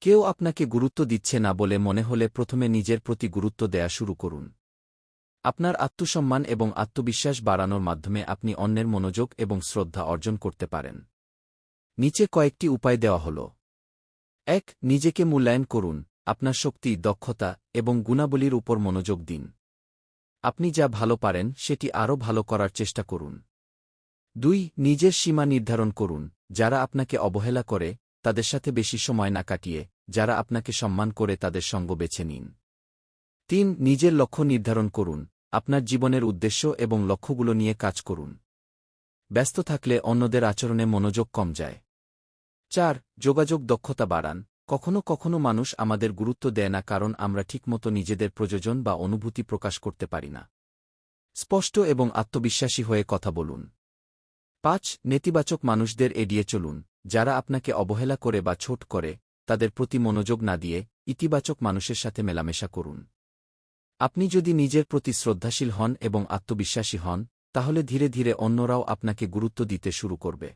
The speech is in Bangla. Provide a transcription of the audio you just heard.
কেউ আপনাকে গুরুত্ব দিচ্ছে না বলে মনে হলে প্রথমে নিজের প্রতি গুরুত্ব দেয়া শুরু করুন। আপনার আত্মসম্মান এবং আত্মবিশ্বাস বাড়ানোর মাধ্যমে আপনি অন্যের মনোযোগ এবং শ্রদ্ধা অর্জন করতে পারেন। নিচে কয়েকটি উপায় দেওয়া হল। ১. নিজেকে মূল্যায়ন করুন। আপনার শক্তি, দক্ষতা এবং গুণাবলীর উপর মনোযোগ দিন। আপনি যা ভালো পারেন সেটি আরও ভালো করার চেষ্টা করুন। ২. নিজের সীমা নির্ধারণ করুন। যারা আপনাকে অবহেলা করে তাদের সাথে বেশি সময় না কাটিয়ে যারা আপনাকে সম্মান করে তাদের সঙ্গ বেছে নিন। ৩. নিজের লক্ষ্য নির্ধারণ করুন। আপনার জীবনের উদ্দেশ্য এবং লক্ষ্যগুলো নিয়ে কাজ করুন। ব্যস্ত থাকলে অন্যদের আচরণে মনোযোগ কম যায়। ৪. যোগাযোগ দক্ষতা বাড়ান। কখনো কখনো মানুষ আমাদের গুরুত্ব দেয় না কারণ আমরা ঠিকমতো নিজেদের প্রয়োজন বা অনুভূতি প্রকাশ করতে পারি না। স্পষ্ট এবং আত্মবিশ্বাসী হয়ে কথা বলুন। ৫. নেতিবাচক মানুষদের এড়িয়ে চলুন। যারা আপনাকে অবহেলা করে বা ছোট করে তাদের প্রতি মনোযোগ না দিয়ে ইতিবাচক মানুষের সাথে মেলামেশা করুন। আপনি যদি নিজের প্রতি শ্রদ্ধাশীল হন এবং আত্মবিশ্বাসী হন, তাহলে ধীরে ধীরে অন্যরাও আপনাকে গুরুত্ব দিতে শুরু করবে।